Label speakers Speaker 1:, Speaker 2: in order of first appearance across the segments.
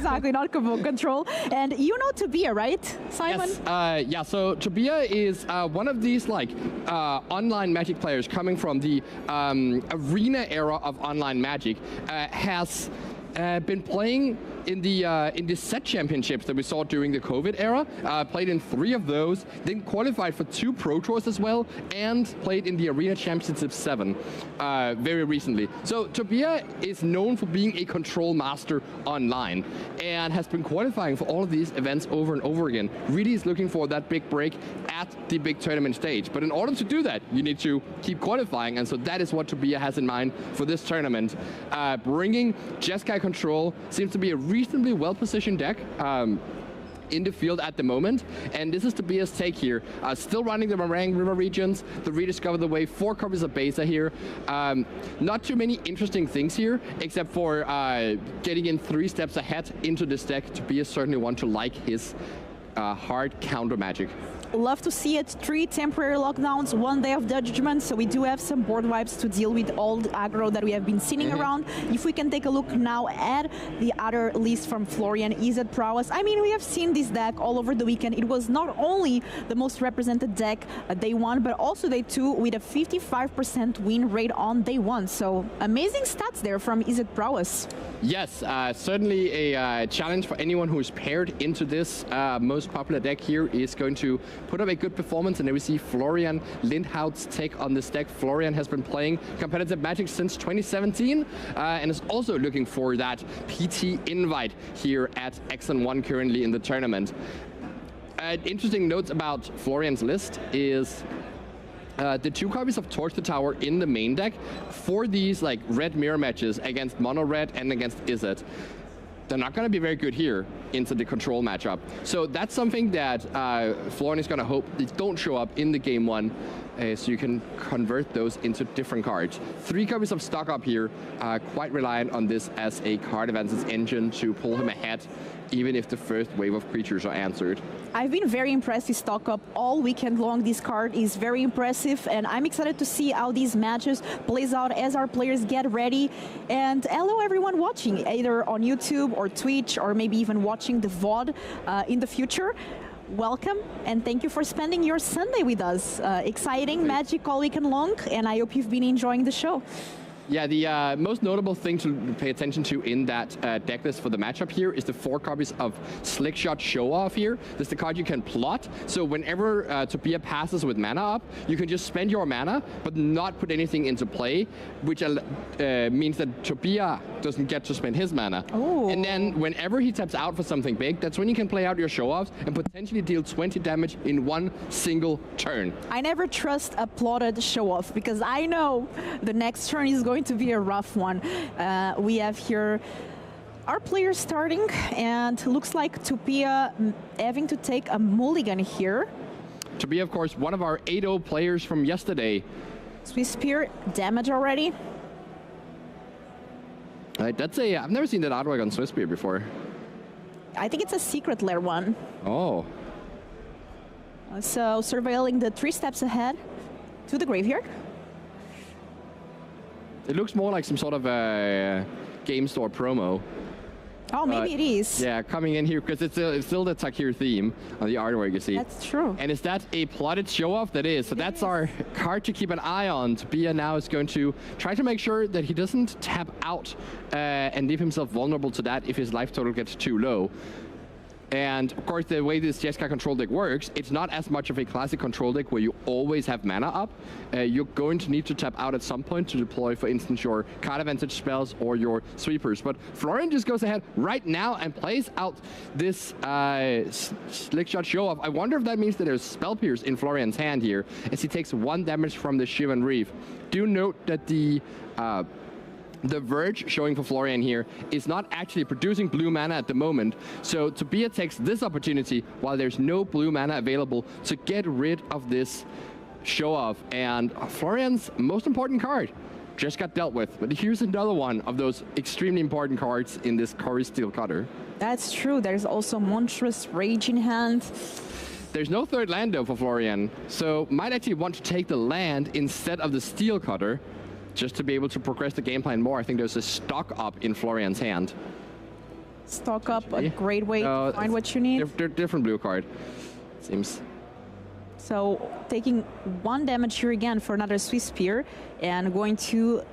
Speaker 1: Exactly, not control. And you know Tobia, right, Simon?
Speaker 2: Yes. Yeah. So Tobia is one of these like online Magic players coming from the arena era of online Magic. Has been playing in the set championships that we saw during the COVID era. Played in 3 of those, then qualified for 2 Pro Tours as well, and played in the Arena Championship 7 very recently. So Tobia is known for being a control master online and has been qualifying for all of these events over and over again. Really is looking for that big break at the big tournament stage. But in order to do that, you need to keep qualifying, and so that is what Tobia has in mind for this tournament. Bringing Jeskai control seems to be a reasonably well-positioned deck in the field at the moment, and this is Tobia's take here. Still running the Meringue River regions, the Rediscover the Way, 4 copies of Beza here. Not too many interesting things here, except for getting in 3 steps ahead into this deck. Tobia certainly want to like his hard counter magic.
Speaker 1: Love to see it. 3 temporary lockdowns, 1 day of judgment, so we do have some board wipes to deal with all the aggro that we have been seeing around. If we can take a look now at the other list from Florian, Izzet, Prowess. I mean, we have seen this deck all over the weekend. It was not only the most represented deck day 1, but also day 2 with a 55% win rate on day 1. So amazing stats there from Izzet, Prowess.
Speaker 2: Yes, certainly a challenge for anyone who is paired into this most popular deck here is going to put up a good performance, and then we see Florian Lindhout's take on this deck. Florian has been playing competitive Magic since 2017 and is also looking for that PT invite here at XN1 currently in the tournament. Interesting notes about Florian's list is the 2 copies of Torch the Tower in the main deck for these like red mirror matches against Mono Red and against Izzet. They're not going to be very good here into the control matchup. So that's something that Florian is going to hope they don't show up in the game 1, so you can convert those into different cards. 3 copies of stock up here, quite reliant on this as a card advances engine to pull him ahead, even if the first wave of creatures are answered.
Speaker 1: I've been very impressed with stock up all weekend long. This card is very impressive, and I'm excited to see how these matches plays out as our players get ready. And hello everyone watching, either on YouTube or Twitch, or maybe even watching the VOD in the future. Welcome, and thank you for spending your Sunday with us. Exciting Magic all weekend long, and I hope you've been enjoying the show.
Speaker 2: Yeah, the most notable thing to pay attention to in that deck list for the matchup here is the 4 copies of Slickshot Show Off here. This is the card you can plot. So whenever Tobia passes with mana up, you can just spend your mana, but not put anything into play, which means that Tobia doesn't get to spend his mana.
Speaker 1: Ooh.
Speaker 2: And then whenever he taps out for something big, that's when you can play out your Show Offs and potentially deal 20 damage in 1 single turn.
Speaker 1: I never trust a plotted Show Off, because I know the next turn is going to be a rough one. We have here our players starting, and looks like Tobia having to take a mulligan here.
Speaker 2: Tobia, of course, one of our 8-0 players from yesterday.
Speaker 1: Swiss Spear, damage already.
Speaker 2: That's I've never seen that artwork on Swiss Spear before.
Speaker 1: I think it's a secret lair one.
Speaker 2: Oh.
Speaker 1: So surveilling the 3 steps ahead to the graveyard.
Speaker 2: It looks more like some sort of a game store promo.
Speaker 1: Oh, maybe it is.
Speaker 2: Yeah, coming in here, because it's still the Takir theme on the artwork, you see.
Speaker 1: That's true.
Speaker 2: And is that a plotted show-off? That is. So that's our card to keep an eye on. Tobia now is going to try to make sure that he doesn't tap out and leave himself vulnerable to that if his life total gets too low. And of course, the way this Jeskai control deck works, it's not as much of a classic control deck where you always have mana up. You're going to need to tap out at some point to deploy, for instance, your card advantage spells or your sweepers. But Florian just goes ahead right now and plays out this Slickshot Show-Off. I wonder if that means that there's Spell Pierce in Florian's hand here, as he takes 1 damage from the Shivan Reef. Do note that the Verge showing for Florian here is not actually producing blue mana at the moment. So Tobia takes this opportunity while there's no blue mana available to get rid of this show-off. And Florian's most important card just got dealt with. But here's another one of those extremely important cards in this Cory Steel Cutter.
Speaker 1: That's true. There's also Monstrous Rage in hand.
Speaker 2: There's no 3rd land though for Florian, so might actually want to take the land instead of the Steel Cutter, just to be able to progress the game plan more. I think there's a stock up in Florian's hand.
Speaker 1: Stock up, a great way to find what you need.
Speaker 2: Different blue card, seems.
Speaker 1: So taking 1 damage here again for another Swiss Spear, and going to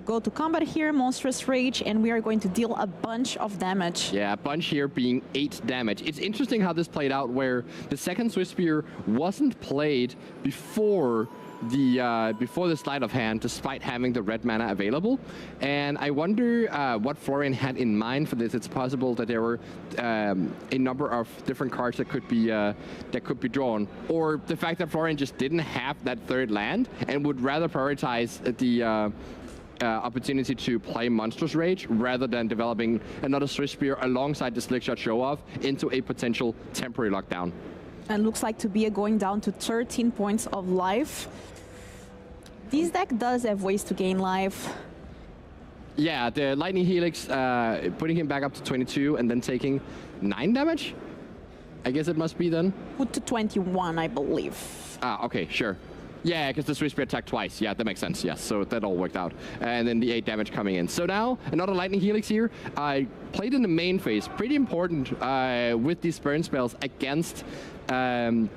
Speaker 1: go to combat here, Monstrous Rage, and we are going to deal a bunch of damage.
Speaker 2: Yeah, a bunch here being 8 damage. It's interesting how this played out, where the second Swiss Spear wasn't played before the sleight of hand, despite having the red mana available. And I wonder what Florian had in mind for this. It's possible that there were a number of different cards that could be drawn, or the fact that Florian just didn't have that third land and would rather prioritize the opportunity to play Monstrous Rage rather than developing another Swiss Spear alongside the Slickshot Show-Off into a potential temporary lockdown.
Speaker 1: And looks like Tobia going down to 13 points of life. This deck does have ways to gain life.
Speaker 2: Yeah, the Lightning Helix putting him back up to 22 and then taking 9 damage? I guess it must be then.
Speaker 1: Put to 21, I believe.
Speaker 2: Ah, okay, sure. Yeah, because the Swiss Spear attacked twice. Yeah, that makes sense. Yes, so that all worked out. And then the 8 damage coming in. So now, another Lightning Helix here. I played in the main phase. Pretty important with these burn spells against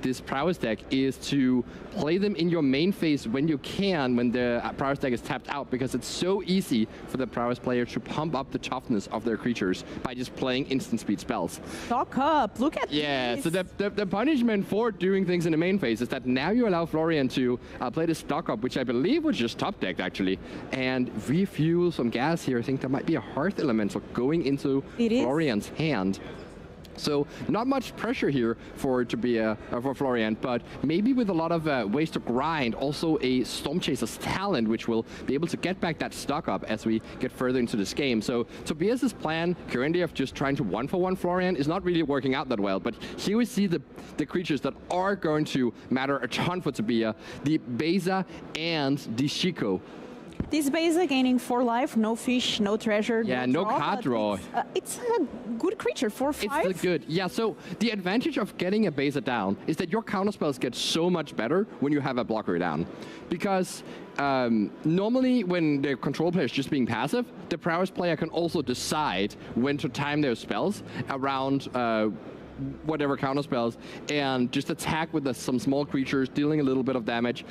Speaker 2: this Prowess deck is to play them in your main phase when you can, when the Prowess deck is tapped out, because it's so easy for the Prowess player to pump up the toughness of their creatures by just playing instant speed spells.
Speaker 1: Stock up, look at
Speaker 2: this. So the punishment for doing things in the main phase is that now you allow Florian to play the stock up, which I believe was just top decked actually, and refuel some gas here. I think there might be a Hearth Elemental going into Florian's hand. So not much pressure here for Florian, but maybe with a lot of ways to grind, also a Stormchaser's Talent, which will be able to get back that stock up as we get further into this game. So Tobias's plan currently of just trying to 1-for-1 Florian is not really working out that well, but here we see the creatures that are going to matter a ton for Tobia, the Beza and the Shiko.
Speaker 1: This Beza gaining 4 life, no fish, no treasure,
Speaker 2: no card draw.
Speaker 1: It's a good creature, 4/5.
Speaker 2: It's good. Yeah, so the advantage of getting a Beza down is that your counterspells get so much better when you have a blocker down. Because normally when the control player is just being passive, the Prowess player can also decide when to time their spells around whatever counterspells and just attack with some small creatures, dealing a little bit of damage.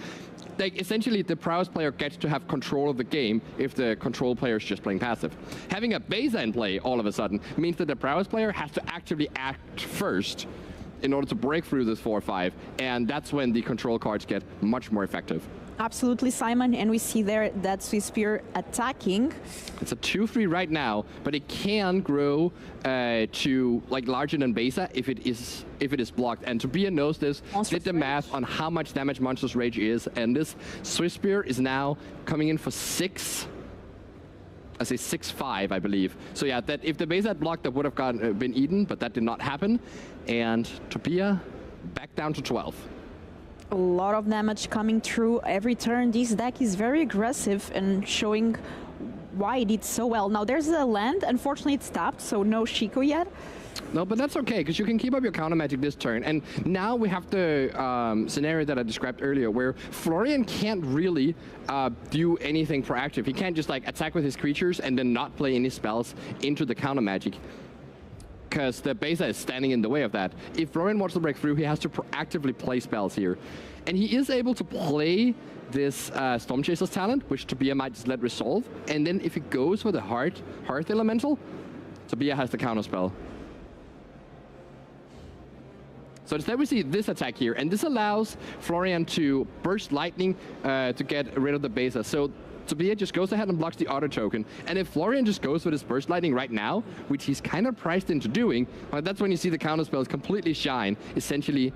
Speaker 2: Like, essentially, the Prowess player gets to have control of the game if the control player is just playing passive. Having a Beza in play all of a sudden means that the Prowess player has to actively act first in order to break through this 4/5, and that's when the control cards get much more effective.
Speaker 1: Absolutely, Simon, and we see there that Swiss Spear attacking.
Speaker 2: It's a 2/3 right now, but it can grow to like larger than Beza if it is blocked. And Tobia knows this, did the math on how much damage Monstrous Rage is, and this Swiss Spear is now coming in for 6. I say 6/5, I believe. So yeah, that if the Beza had blocked, that would have been eaten, but that did not happen. And Tobia back down to 12.
Speaker 1: A lot of damage coming through every turn. This deck is very aggressive and showing why it did so well. Now there's a land, unfortunately it's tapped, so no Shiko yet.
Speaker 2: No, but that's okay, because you can keep up your counter magic this turn. And now we have the scenario that I described earlier, where Florian can't really do anything proactive. He can't just like attack with his creatures and then not play any spells into the counter magic, because the Beza is standing in the way of that. If Florian wants to break through, he has to proactively play spells here. And he is able to play this Stormchaser's Talent, which Tobia might just let resolve. And then if he goes for the Hearth Elemental, Tobia has the counterspell. So instead we see this attack here, and this allows Florian to burst lightning to get rid of the Beza. So Tobia just goes ahead and blocks the auto token. And if Florian just goes for this burst lightning right now, which he's kind of priced into doing, that's when you see the counter spells completely shine, essentially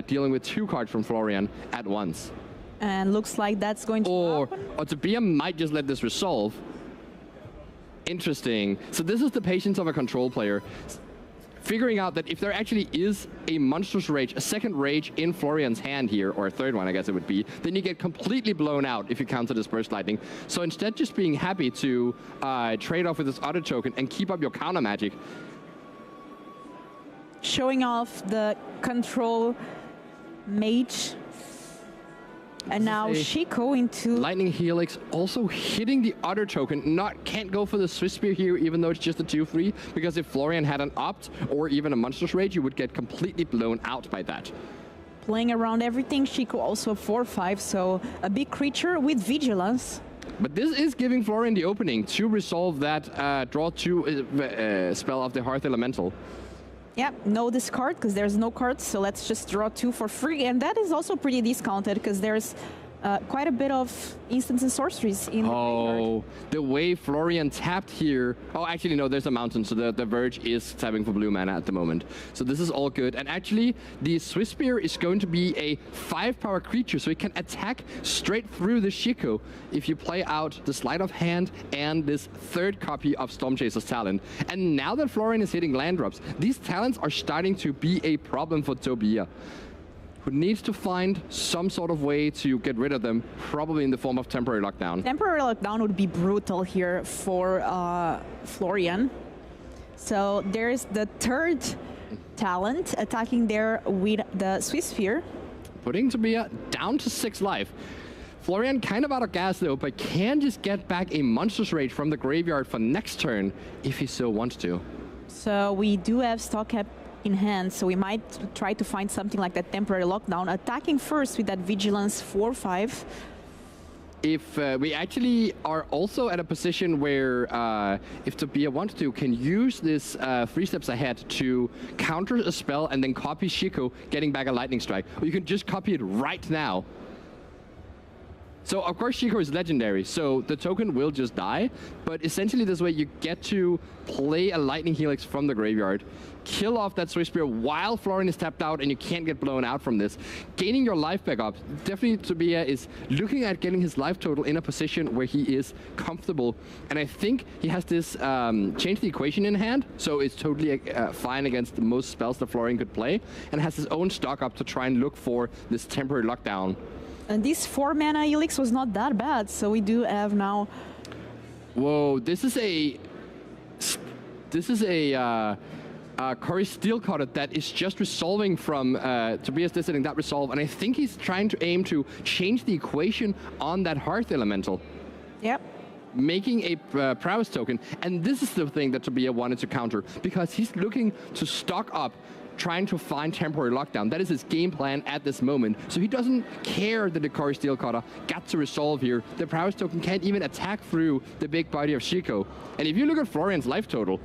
Speaker 2: dealing with 2 cards from Florian at once.
Speaker 1: And looks like that's going to happen.
Speaker 2: Or Tobia might just let this resolve. Interesting. So this is the patience of a control player, figuring out that if there actually is a Monstrous Rage, a second Rage in Florian's hand here, or a third one I guess it would be, then you get completely blown out if you counter this Burst Lightning. So instead just being happy to trade off with this auto token and keep up your counter magic.
Speaker 1: Showing off the control mage. And now Chico into...
Speaker 2: Lightning Helix also hitting the other token. Can't go for the Swiss Spear here, even though it's just a 2-3, because if Florian had an Opt or even a Monstrous Rage, you would get completely blown out by that.
Speaker 1: Playing around everything, Chico also 4-5, so a big creature with Vigilance.
Speaker 2: But this is giving Florian the opening to resolve that draw 2 spell of the Hearth Elemental.
Speaker 1: Yeah, no discard because there's no cards, so let's just draw 2 for free. And that is also pretty discounted because there's quite a bit of instants and sorceries in the graveyard.
Speaker 2: The way Florian tapped here. Oh, actually, no, there's a mountain, so the Verge is tapping for blue mana at the moment. So this is all good. And actually, the Swiss Spear is going to be a 5-power creature, so it can attack straight through the Chico if you play out the Sleight of Hand and this 3rd copy of Stormchaser's Talent. And now that Florian is hitting land drops, these talents are starting to be a problem for Tobia, who needs to find some sort of way to get rid of them, probably in the form of Temporary Lockdown.
Speaker 1: Temporary Lockdown would be brutal here for Florian. So there's the 3rd talent attacking there with the Swiss Spear.
Speaker 2: Putting Tobia down to 6 life. Florian kind of out of gas though, but can just get back a Monstrous Rage from the graveyard for next turn if he so wants to.
Speaker 1: So we do have stock cap in hand, so we might try to find something like that Temporary Lockdown, attacking first with that Vigilance 4-5.
Speaker 2: If we actually are also at a position where if Tobia wants to, can use this 3 steps ahead to counter a spell and then copy Chico, getting back a Lightning Strike. Or you can just copy it right now. So of course Chico is legendary, so the token will just die, but essentially this way you get to play a Lightning Helix from the graveyard, kill off that Swiss Spear while Florian is tapped out and you can't get blown out from this. Gaining your life back up. Definitely Tobia is looking at getting his life total in a position where he is comfortable, and I think he has this change the equation in hand, so it's totally fine against most spells that Florian could play, and has his own stock up to try and look for this Temporary Lockdown.
Speaker 1: And this 4-mana Helix was not that bad, so we do have now...
Speaker 2: Whoa, this is a Cory Steelcutter that is just resolving from Tobias Dissiding that resolve, and I think he's trying to aim to change the equation on that Hearth Elemental.
Speaker 1: Yep.
Speaker 2: Making a Prowess token, and this is the thing that Tobia wanted to counter, because he's looking to stock up trying to find Temporary Lockdown. That is his game plan at this moment. So he doesn't care that the Cory Steelcutter got to resolve here. The Prowess token can't even attack through the big body of Chico. And if you look at Florian's life total,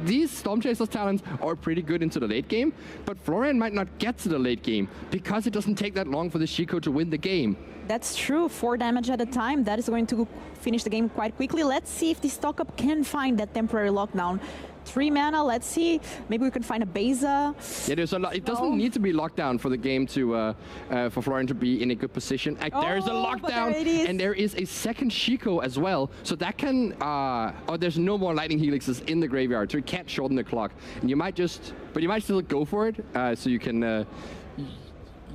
Speaker 2: these Stormchaser's talents are pretty good into the late game, but Florian might not get to the late game because it doesn't take that long for the Chico to win the game.
Speaker 1: That's true, 4 damage at a time. That is going to finish the game quite quickly. Let's see if the stock up can find that Temporary Lockdown. 3 mana, let's see. Maybe we can find a Beza.
Speaker 2: Yeah, there's a lot. It doesn't need to be locked down for the game to for Florian to be in a good position. There's a lockdown, and there is a second Chico as well. So that can. Oh, there's no more Lightning Helixes in the graveyard, so it can't shorten the clock. And you might still go for it, so you can.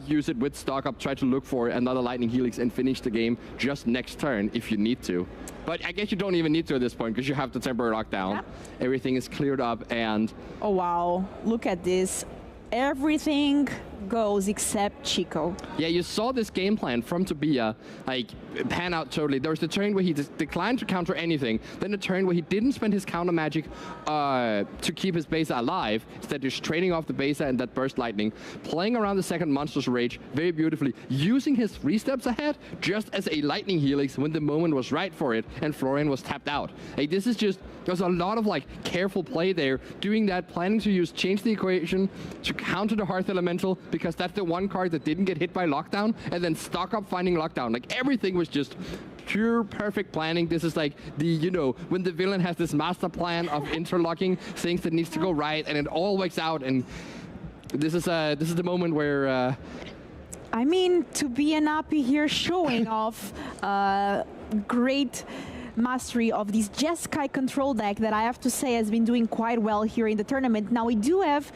Speaker 2: Use it with stock up, try to look for another Lightning Helix and finish the game just next turn if you need to. But I guess you don't even need to at this point because you have the Temporary Lockdown. Yep. Everything is cleared up and...
Speaker 1: Oh wow, look at this. Everything goes except Chico.
Speaker 2: Yeah, you saw this game plan from Tobia, like, pan out totally. There was the turn where he declined to counter anything, then the turn where he didn't spend his counter magic to keep his Beza alive, instead just trading off the Beza and that Burst Lightning, playing around the second Monstrous Rage very beautifully, using his 3 steps ahead just as a Lightning Helix when the moment was right for it, and Florian was tapped out. Like, this is just, there's a lot of, like, careful play there, doing that, planning to change the equation to counter the Hearth Elemental, because that's the one card that didn't get hit by Lockdown, and then stock up finding Lockdown. Like, everything was just pure perfect planning. This is like the, you know, when the villain has this master plan of interlocking things that needs to go right, and it all works out, and this is the moment where...
Speaker 1: I mean, to be an Api here showing off great mastery of this Jeskai control deck that I have to say has been doing quite well here in the tournament. Now we do have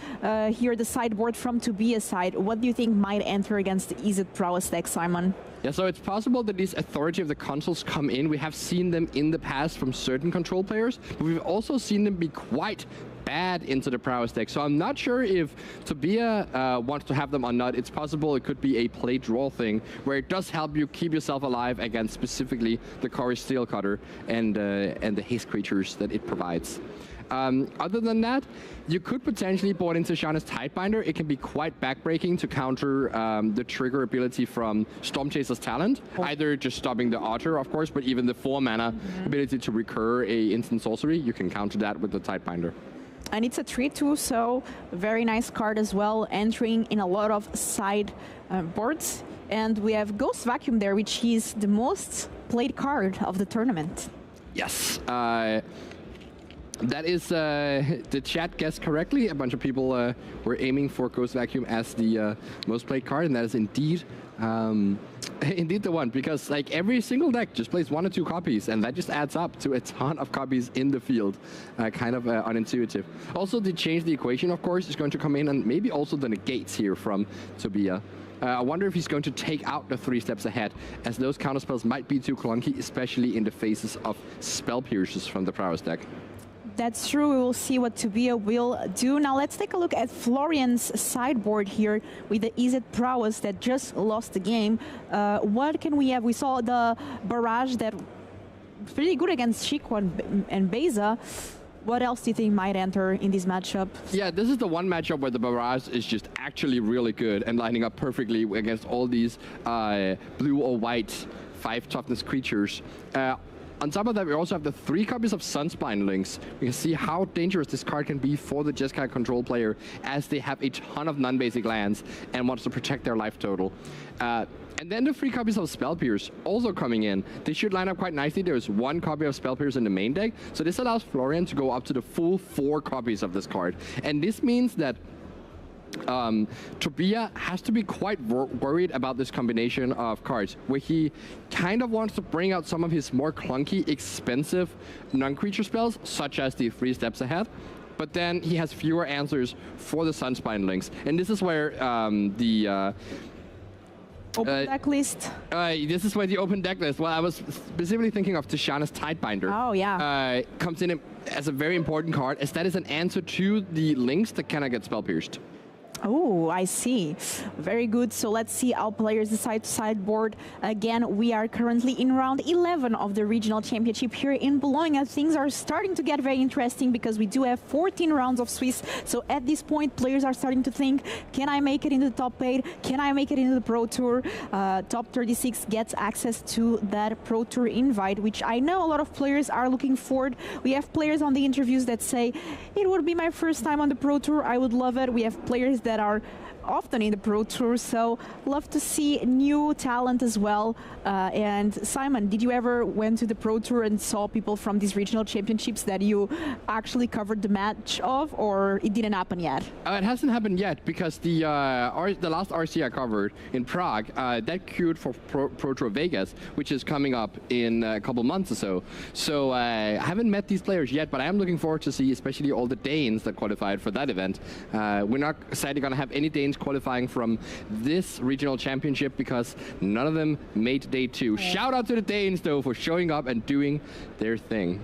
Speaker 1: here the sideboard from Tobia's side. What do you think might enter against the Izzet Prowess deck, Simon?
Speaker 2: Yeah, so it's possible that these Authority of the Consuls come in. We have seen them in the past from certain control players, but we've also seen them be quite bad into the Prowess deck. So I'm not sure if Tobia wants to have them or not. It's possible it could be a play draw thing where it does help you keep yourself alive against specifically the Chorus Steel Cutter and the haste creatures that it provides. Other than that, you could potentially board into Shanna's Tidebinder. It can be quite backbreaking to counter the trigger ability from Stormchaser's Talent, either just stopping the Otter, of course, but even the 4-mana ability to recur a instant sorcery, you can counter that with the Tidebinder.
Speaker 1: And it's a 3/2, so very nice card as well, entering in a lot of side boards. And we have Ghost Vacuum there, which is the most played card of the tournament.
Speaker 2: Yes. That is, the chat guessed correctly. A bunch of people were aiming for Ghost Vacuum as the most played card, and that is indeed indeed the one, because like every single deck just plays 1 or 2 copies, and that just adds up to a ton of copies in the field. Kind of unintuitive. Also, to change the equation, of course, is going to come in, and maybe also the negates here from Tobia. I wonder if he's going to take out the 3 steps ahead, as those counterspells might be too clunky, especially in the faces of spell pierces from the Prowess deck.
Speaker 1: That's true. We will see what Tobia will do. Now let's take a look at Florian's sideboard here with the Izzet Prowess that just lost the game. What can we have? We saw the barrage that was pretty good against Chico and Beza. What else do you think might enter in this matchup? Yeah,
Speaker 2: this is the one matchup where the barrage is just actually really good and lining up perfectly against all these blue or white 5 toughness creatures. On top of that, we also have the 3 copies of Sunspine Links. We can see how dangerous this card can be for the Jeskai control player, as they have a ton of non-basic lands and wants to protect their life total. And then the 3 copies of Spell Pierce also coming in. They should line up quite nicely. There's 1 copy of Spell Pierce in the main deck, so this allows Florian to go up to the full 4 copies of this card. And this means that Tobia has to be quite worried about this combination of cards, where he kind of wants to bring out some of his more clunky, expensive non-creature spells, such as the 3 steps ahead, but then he has fewer answers for the Sunspine Links. And this is where the
Speaker 1: open deck list.
Speaker 2: This is where the open deck list. Well, I was specifically thinking of Tishana's Tidebinder.
Speaker 1: Oh, yeah.
Speaker 2: Comes in as a very important card, as that is an answer to the links that cannot get spell pierced.
Speaker 1: Oh, I see. Very good. So let's see how players decide to sideboard. Again, we are currently in round 11 of the regional championship here in Bologna. Things are starting to get very interesting because we do have 14 rounds of Swiss. So at this point, players are starting to think, can I make it into the top 8? Can I make it into the Pro Tour? Top 36 gets access to that Pro Tour invite, which I know a lot of players are looking forward. We have players on the interviews that say, it would be my first time on the Pro Tour. I would love it. We have players that are often in the Pro Tour, so love to see new talent as well. And Simon, did you ever went to the Pro Tour and saw people from these regional championships that you actually covered the match of, or it didn't happen yet?
Speaker 2: It hasn't happened yet, because the last RC I covered in Prague, that queued for Pro Tour Vegas, which is coming up in a couple months or so. So I haven't met these players yet, but I am looking forward to see especially all the Danes that qualified for that event. We're not sadly going to have any Danes qualifying from this regional championship because none of them made day 2. Shout out to the Danes though for showing up and doing their thing.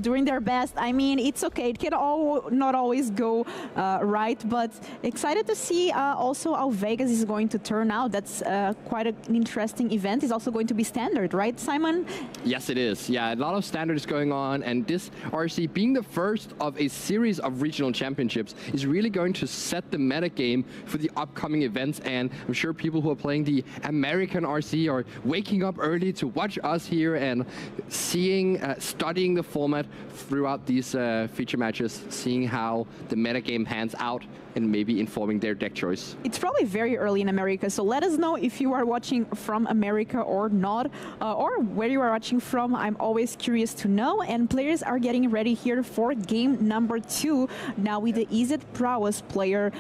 Speaker 1: Doing their best. I mean, it's okay. It can not always go right, but excited to see also how Vegas is going to turn out. That's quite an interesting event. It's also going to be standard, right, Simon?
Speaker 2: Yes, it is. Yeah, a lot of standards going on, and this RC being the first of a series of regional championships is really going to set the meta game for the upcoming events, and I'm sure people who are playing the American RC are waking up early to watch us here and seeing, studying the format throughout these feature matches, seeing how the metagame pans out and maybe informing their deck choice.
Speaker 1: It's probably very early in America, so let us know if you are watching from America or not, or where you are watching from. I'm always curious to know, and players are getting ready here for game number 2, now with the Izzet Prowess player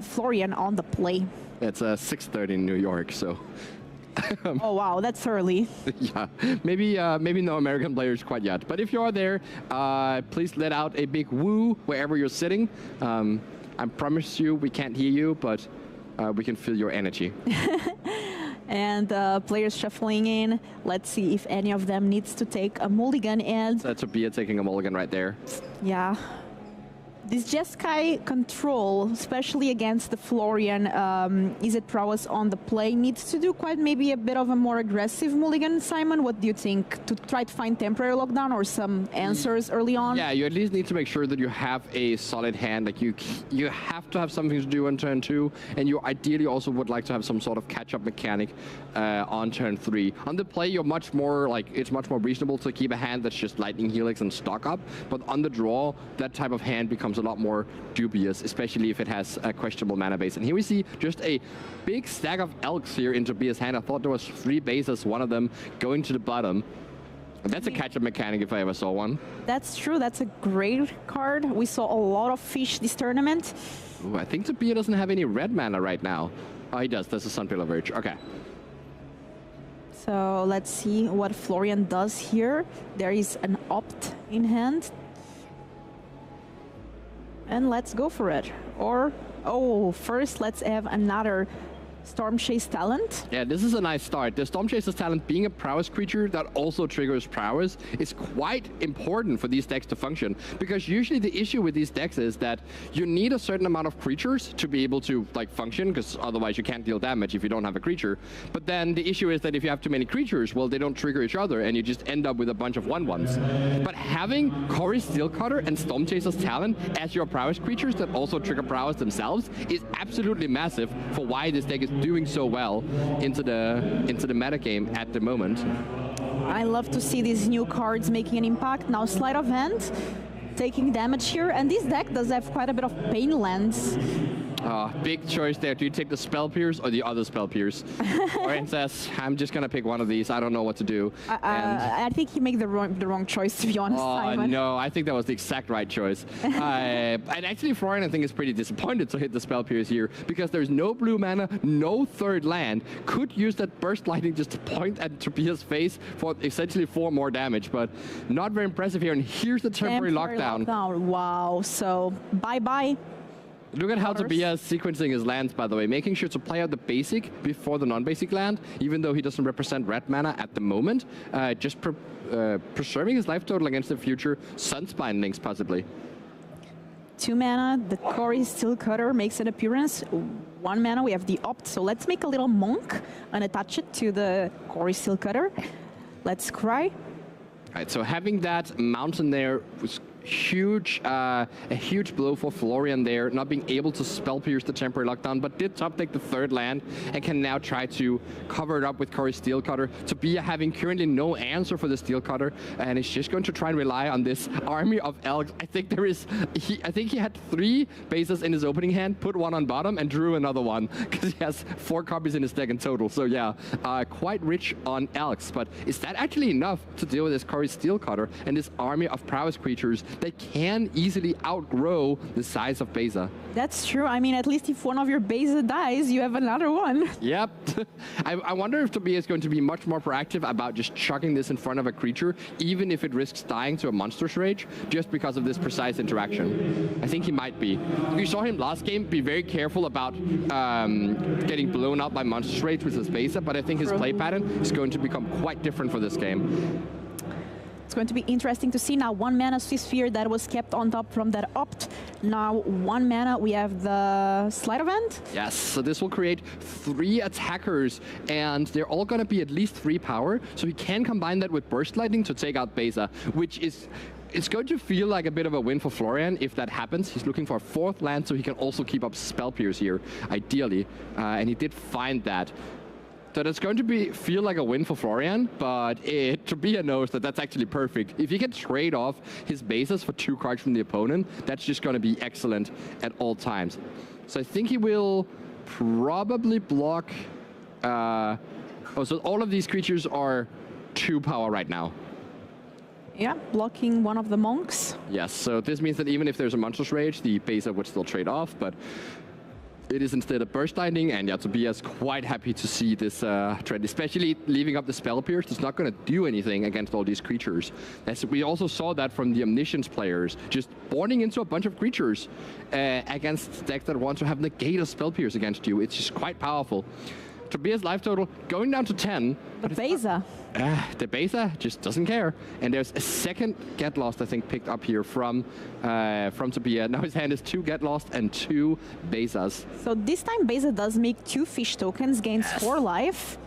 Speaker 1: Florian on the play.
Speaker 2: It's 6:30 in New York, so...
Speaker 1: Oh wow, that's early.
Speaker 2: Yeah, maybe no American players quite yet. But if you are there, please let out a big woo wherever you're sitting. I promise you we can't hear you, but we can feel your energy.
Speaker 1: And players shuffling in. Let's see if any of them needs to take a mulligan. And
Speaker 2: that's Tobia taking a mulligan right there.
Speaker 1: Yeah. This Jeskai control, especially against the Florian, Izzet Prowess on the play, needs to do quite maybe a bit of a more aggressive mulligan, Simon. What do you think? To try to find temporary lockdown or some answers early on?
Speaker 2: Yeah, you at least need to make sure that you have a solid hand. Like you have to have something to do on turn 2, and you ideally also would like to have some sort of catch-up mechanic on turn 3. On the play, you're much more like, it's much more reasonable to keep a hand that's just lightning helix and stock up, but on the draw, that type of hand becomes a lot more dubious, especially if it has a questionable mana base. And here we see just a big stack of Elks here in Tobias' hand. I thought there was 3 bases, one of them going to the bottom. That's a catch-up mechanic if I ever saw one.
Speaker 1: That's true. That's a great card. We saw a lot of fish this tournament.
Speaker 2: Ooh, I think Tobias doesn't have any red mana right now. Oh, he does. That's a Sunpillar Verge. Okay.
Speaker 1: So let's see what Florian does here. There is an opt in hand. And let's go for it. Or, oh, first let's have another Storm Chase talent.
Speaker 2: Yeah, this is a nice start. The Storm Chaser's talent, being a prowess creature that also triggers prowess, is quite important for these decks to function. Because usually the issue with these decks is that you need a certain amount of creatures to be able to like function, because otherwise you can't deal damage if you don't have a creature. But then the issue is that if you have too many creatures, well, they don't trigger each other, and you just end up with a bunch of 1/1s. But having Cory Steelcutter and Storm Chaser's talent as your prowess creatures that also trigger prowess themselves is absolutely massive for why this deck is doing so well into the metagame at the moment.
Speaker 1: I love to see these new cards making an impact. Now Sleight of Hand, taking damage here, and this deck does have quite a bit of pain lands.
Speaker 2: Big choice there. Do you take the Spell Pierce or the other Spell Pierce? Florian says, I'm just going to pick one of these. I don't know what to do.
Speaker 1: I think he made the wrong choice, to be honest, Simon.
Speaker 2: No, I think that was the exact right choice. And actually, Florian, I think, is pretty disappointed to hit the Spell Pierce here, because there's no blue mana, no third land. Could use that Burst Lightning just to point at Tobias' face for essentially 4 more damage, but not very impressive here. And here's the temporary lockdown.
Speaker 1: Wow, so bye-bye.
Speaker 2: Look at how Tobias is sequencing his lands, by the way, making sure to play out the basic before the non-basic land, even though he doesn't represent red mana at the moment, just preserving his life total against the future Sunspine links, possibly.
Speaker 1: 2 mana, the Cory Steelcutter makes an appearance. 1 mana, we have the opt, so let's make a little monk and attach it to the Cory Steelcutter. Let's cry.
Speaker 2: All right, so having that mountain there was huge, a huge blow for Florian there, not being able to spell pierce the temporary lockdown, but did top deck the 3rd land and can now try to cover it up with Cory Steelcutter. Tobia having currently no answer for the Steelcutter, and is just going to try and rely on this army of Elks. I think there is, I think he had 3 bases in his opening hand, put 1 on bottom, and drew another one, because he has 4 copies in his deck in total. So yeah, quite rich on Elks. But is that actually enough to deal with this Cory Steelcutter and this army of prowess creatures that can easily outgrow the size of Beza?
Speaker 1: That's true. I mean, at least if one of your Beza dies, you have another one.
Speaker 2: Yep. I wonder if Tobias is going to be much more proactive about just chucking this in front of a creature, even if it risks dying to a Monstrous Rage, just because of this precise interaction. I think he might be. We saw him last game be very careful about getting blown out by Monstrous Rage with his Beza, but I think his play pattern is going to become quite different for this game.
Speaker 1: It's going to be interesting to see now. 1 mana Sphere that was kept on top from that opt. Now 1 mana, we have the Sleight of Hand.
Speaker 2: Yes, so this will create 3 attackers, and they're all going to be at least 3 power, so he can combine that with Burst Lightning to take out Beza, which is... It's going to feel like a bit of a win for Florian if that happens. He's looking for a 4th land so he can also keep up Spell Pierce here, ideally, and he did find that. So it's going to feel like a win for Florian, but Tobia knows that that's actually perfect. If he can trade off his bases for 2 cards from the opponent, that's just going to be excellent at all times. So I think he will probably block... so all of these creatures are 2 power right now.
Speaker 1: Yeah, blocking one of the monks.
Speaker 2: Yes, so this means that even if there's a Monstrous Rage, the Beza would still trade off, but... It is instead a Burst Lightning, and yeah, Tobias quite happy to see this trend, especially leaving up the Spell Pierce. It's not going to do anything against all these creatures. As we also saw that from the Omniscience players, just boarding into a bunch of creatures against decks that want to have negate a Spell Pierce against you. It's just quite powerful. Tobias' life total going down to 10.
Speaker 1: The Beza.
Speaker 2: the Beza just doesn't care. And there's a second Get Lost, I think, picked up here from Tobia. Now his hand is 2 Get Lost and 2 Bezas.
Speaker 1: So this time Beza does make 2 fish tokens, gains 4 life.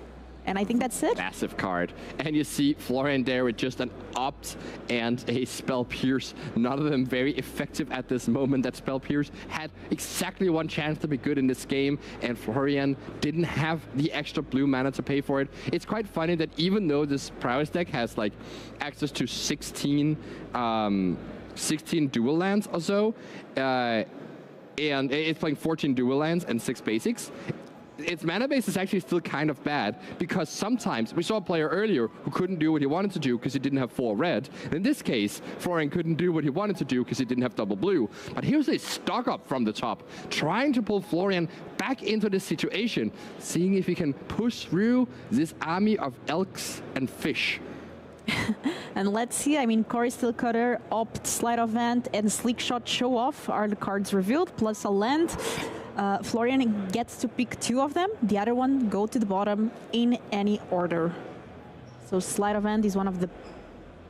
Speaker 1: And I think that's it.
Speaker 2: Massive card. And you see Florian there with just an Opt and a Spell Pierce. None of them very effective at this moment. That Spell Pierce had exactly 1 chance to be good in this game, and Florian didn't have the extra blue mana to pay for it. It's quite funny that even though this Prowess deck has like access to 16 dual lands or so, and it's playing 14 dual lands and 6 basics, its mana base is actually still kind of bad, because sometimes we saw a player earlier who couldn't do what he wanted to do because he didn't have 4 red. In this case, Florian couldn't do what he wanted to do because he didn't have double blue. But here's a stock up from the top, trying to pull Florian back into this situation, seeing if he can push through this army of elks and fish.
Speaker 1: And let's see, I mean, Core Steel Cutter, Opt, Sleight of Hand, and Sleek Shot Show Off are the cards revealed, plus a land. Florian gets to pick 2 of them. The other one go to the bottom in any order. So Sleight of Hand is one of the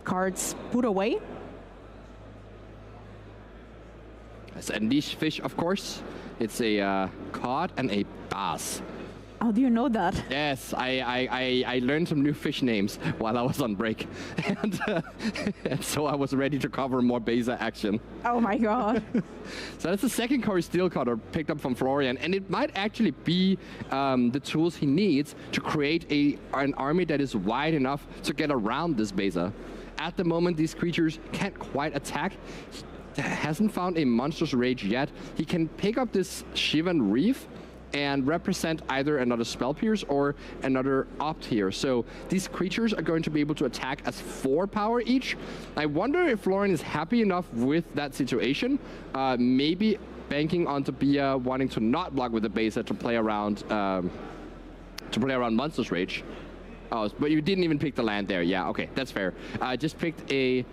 Speaker 1: cards put away.
Speaker 2: It's a niche fish, of course. It's a cod and a bass.
Speaker 1: How do you know that?
Speaker 2: Yes, I learned some new fish names while I was on break. And so I was ready to cover more Beza action.
Speaker 1: Oh my god.
Speaker 2: So that's the second Core Steel Cutter picked up from Florian, and it might actually be the tools he needs to create an army that is wide enough to get around this Beza. At the moment, these creatures can't quite attack. He hasn't found a Monstrous Rage yet. He can pick up this Shivan Reef and represent either another Spell Pierce or another Opt here. So these creatures are going to be able to attack as 4 power each. I wonder if Florian is happy enough with that situation. Maybe banking on Tobia wanting to not block with the Beza to play around Monstrous Rage. Oh, but you didn't even pick the land there. Yeah, okay, that's fair. Just picked a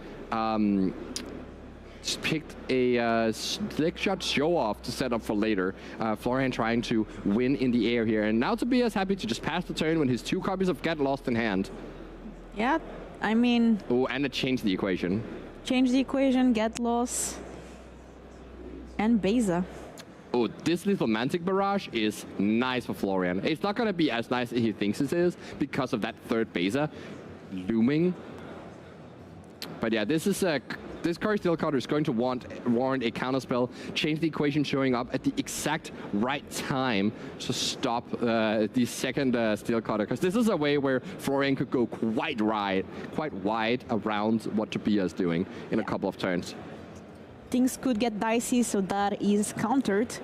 Speaker 2: Slick Shot Show Off to set up for later. Florian trying to win in the air here. And now Tobia is happy to just pass the turn when his 2 copies of Get Lost in hand.
Speaker 1: Yeah, I mean...
Speaker 2: Oh, and it changed the equation.
Speaker 1: Change the equation, Get Lost, and Beza.
Speaker 2: Oh, this Lethal Mantic Barrage is nice for Florian. It's not going to be as nice as he thinks it is because of that 3rd Beza looming. But yeah, this is this Core Steel Cutter is going to warrant a counterspell, change the equation showing up at the exact right time to stop the second Steel Cutter. Because this is a way where Florian could go quite wide around what Tobia is doing in a couple of turns.
Speaker 1: Things could get dicey, so that is countered.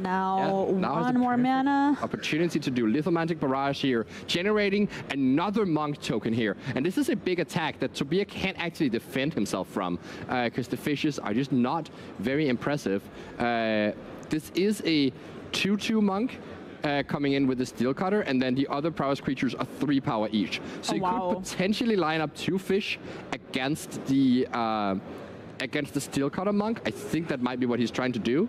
Speaker 1: Now,
Speaker 2: now
Speaker 1: 1 more mana.
Speaker 2: Opportunity to do Lethal Mantic Barrage here, generating another Monk token here. And this is a big attack that Tobia can't actually defend himself from, because the fishes are just not very impressive. This is a 2/2 Monk coming in with the Steel Cutter, and then the other Prowess creatures are 3 power each. So you could potentially line up 2 fish against the Steel Cutter Monk. I think that might be what he's trying to do.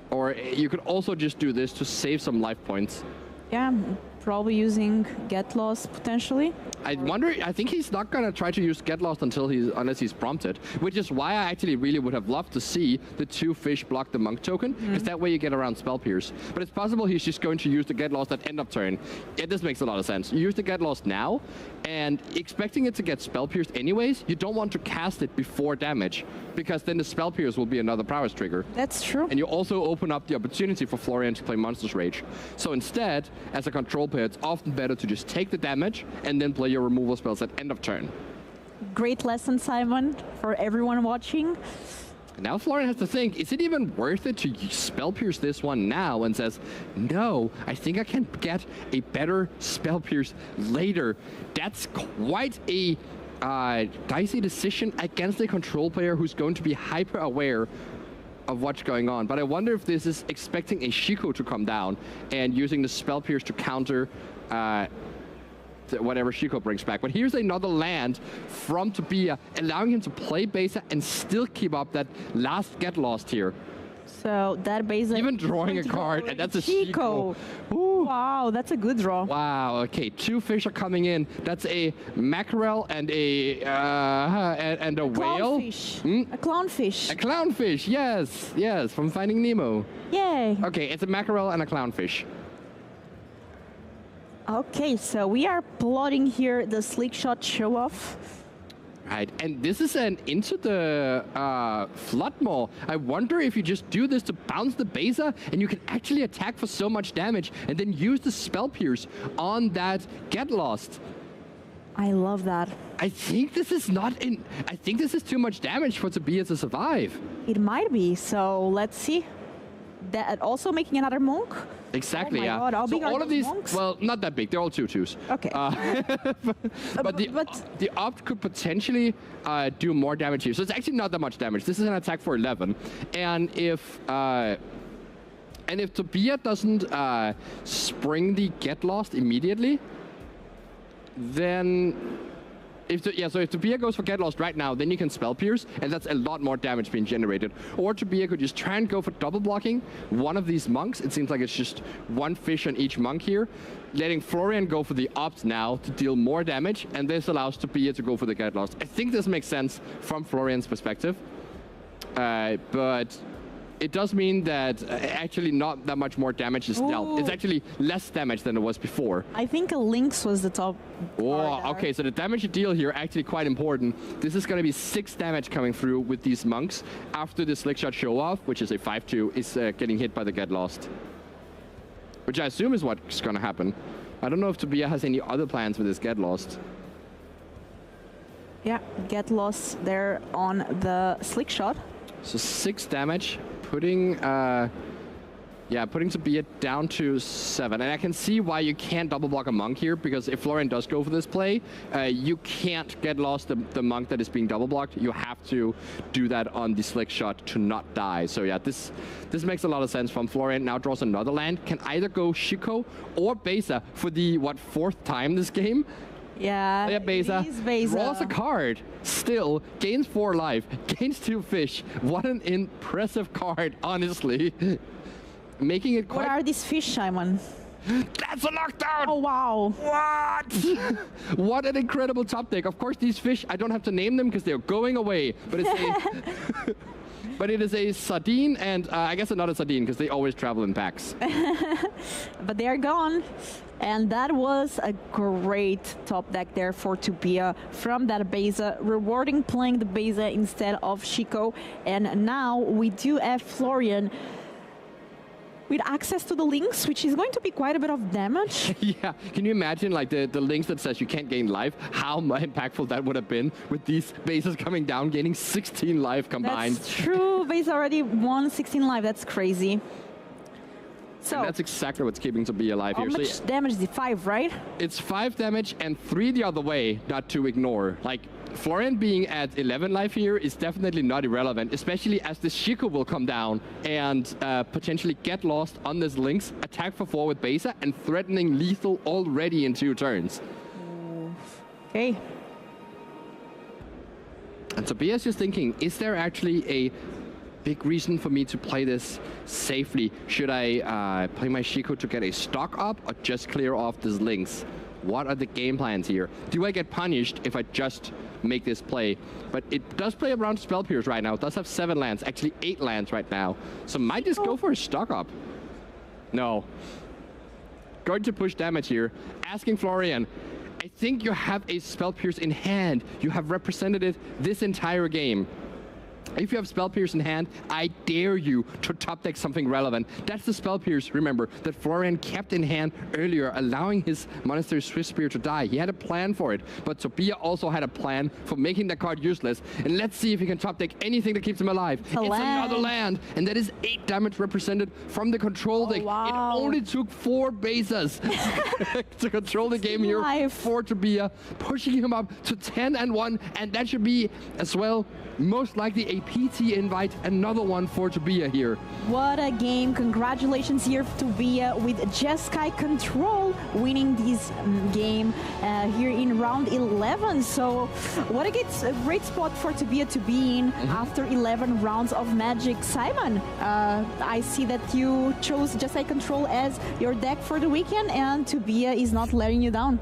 Speaker 2: Or you could also just do this to save some life points.
Speaker 1: Yeah, probably using Get Lost potentially.
Speaker 2: I wonder, I think he's not going to try to use Get Lost unless he's prompted, which is why I actually really would have loved to see the 2 fish block the Monk token, because that way you get around Spell Pierce. But it's possible he's just going to use the Get Lost at end of turn. Yeah, this makes a lot of sense. You use the Get Lost now, and expecting it to get Spell Pierced anyways, you don't want to cast it before damage, because then the Spell Pierce will be another Prowess trigger.
Speaker 1: That's true.
Speaker 2: And you also open up the opportunity for Florian to play Monstrous Rage. So instead, as a control player, it's often better to just take the damage and then play your removal spells at end of turn.
Speaker 1: Great lesson, Simon, for everyone watching.
Speaker 2: Now Florian has to think, is it even worth it to Spell Pierce this one now? And says, no, I think I can get a better Spell Pierce later. That's quite a dicey decision against a control player who's going to be hyper aware of what's going on. But I wonder if this is expecting a Shiko to come down and using the Spell Pierce to counter whatever Shiko brings back. But here's another land from Tobia, allowing him to play Beza and still keep up that last Get Lost here.
Speaker 1: So that basically...
Speaker 2: Even drawing a card, and that's a Shiko.
Speaker 1: Wow, that's a good draw.
Speaker 2: Wow, okay, 2 fish are coming in. That's a mackerel and a whale.
Speaker 1: Clownfish. A clownfish.
Speaker 2: A clownfish, yes, yes, from Finding Nemo.
Speaker 1: Yay.
Speaker 2: Okay, it's a mackerel and a clownfish.
Speaker 1: Okay, so we are plotting here the slick shot show off.
Speaker 2: Right, and this is an into the flood maw. I wonder if you just do this to bounce the Beza, and you can actually attack for so much damage, and then use the spell pierce on that get lost.
Speaker 1: I love that.
Speaker 2: I think this is not in. I think this is too much damage for Tobias to survive.
Speaker 1: It might be. So let's see. That also making another monk.
Speaker 2: Exactly,
Speaker 1: oh my
Speaker 2: yeah.
Speaker 1: God, how big
Speaker 2: so
Speaker 1: are
Speaker 2: all of
Speaker 1: those
Speaker 2: these,
Speaker 1: monks?
Speaker 2: well, not that big. They're all 2/2s.
Speaker 1: Okay.
Speaker 2: But the opt could potentially do more damage here. So it's actually not that much damage. This is an attack for 11, and if Tobias doesn't spring the get lost immediately, then. So if Tobias goes for Get Lost right now, then you can Spell Pierce, and that's a lot more damage being generated. Or Tobias could just try and go for double blocking one of these monks. It seems like it's just 1 fish on each monk here, letting Florian go for the opt now to deal more damage, and this allows Tobias to go for the Get Lost. I think this makes sense from Florian's perspective, but it does mean that actually not that much more damage is dealt. It's actually less damage than it was before.
Speaker 1: I think a Lynx was the top.
Speaker 2: Oh, okay, so the damage you deal here actually quite important. This is going to be 6 damage coming through with these monks after the slick shot show off, which is a 5/2, is getting hit by the Get Lost. Which I assume is what's going to happen. I don't know if Tobias has any other plans with this Get Lost.
Speaker 1: Yeah, Get Lost there on the slick shot.
Speaker 2: So 6 damage. Putting Tobias down to 7. And I can see why you can't double block a monk here, because if Florian does go for this play, you can't Get Lost the monk that is being double blocked. You have to do that on the slick shot to not die. So yeah, this makes a lot of sense from Florian. Now draws another land. Can either go Shiko or Beza for the, 4th time this game?
Speaker 1: Yeah,
Speaker 2: Beza draws a card, still gains 4 life, gains 2 fish. What an impressive card, honestly. Making it quite...
Speaker 1: What are these fish, Simon?
Speaker 2: That's a knockdown!
Speaker 1: Oh, wow.
Speaker 2: What? What an incredible top deck. Of course, these fish, I don't have to name them because they're going away. But it's a... But it is a sardine and I guess another sardine because they always travel in packs.
Speaker 1: But they are gone. And that was a great top deck there for Tobias from that Beza, rewarding playing the Beza instead of Shiko. And now we do have Florian with access to the links, which is going to be quite a bit of damage.
Speaker 2: Yeah, can you imagine like the links that says you can't gain life, how impactful that would have been with these bases coming down, gaining 16 life combined.
Speaker 1: That's true, base already won 16 life, that's crazy. So,
Speaker 2: and that's exactly what's keeping Tobias alive here.
Speaker 1: How much damage is it? 5, right?
Speaker 2: It's 5 damage and 3 the other way, not to ignore. Like, Florian being at 11 life here is definitely not irrelevant, especially as the Shiko will come down and potentially get lost on this links, attack for 4 with Beza, and threatening lethal already in 2 turns.
Speaker 1: Okay.
Speaker 2: And Tobias is thinking, is there actually a big reason for me to play this safely? Should I play my Shiko to get a stock up or just clear off these links? What are the game plans here? Do I get punished if I just make this play? But it does play around Spell Pierce right now. It does have 7 lands, actually 8 lands right now. So might just go for a stock up. No. Going to push damage here. Asking Florian, I think you have a Spell Pierce in hand. You have represented it this entire game. If you have Spell Pierce in hand, I dare you to top deck something relevant. That's the Spell Pierce, remember, that Florian kept in hand earlier, allowing his Monastery Swift Spear to die. He had a plan for it, but Tobias also had a plan for making that card useless. And let's see if he can top deck anything that keeps him alive. It's another land, and that is 8 damage represented from the control deck.
Speaker 1: Wow.
Speaker 2: It only took 4 bases to control the game here for Tobias, pushing him up to 10-1, and that should be, as well, most likely a PT invite, another one for Tobia here.
Speaker 1: What a game. Congratulations here to Tobia with Jeskai Control winning this game here in round 11. So what a great spot for Tobia to be in after 11 rounds of Magic. Simon, I see that you chose Jeskai Control as your deck for the weekend, and Tobia is not letting you down.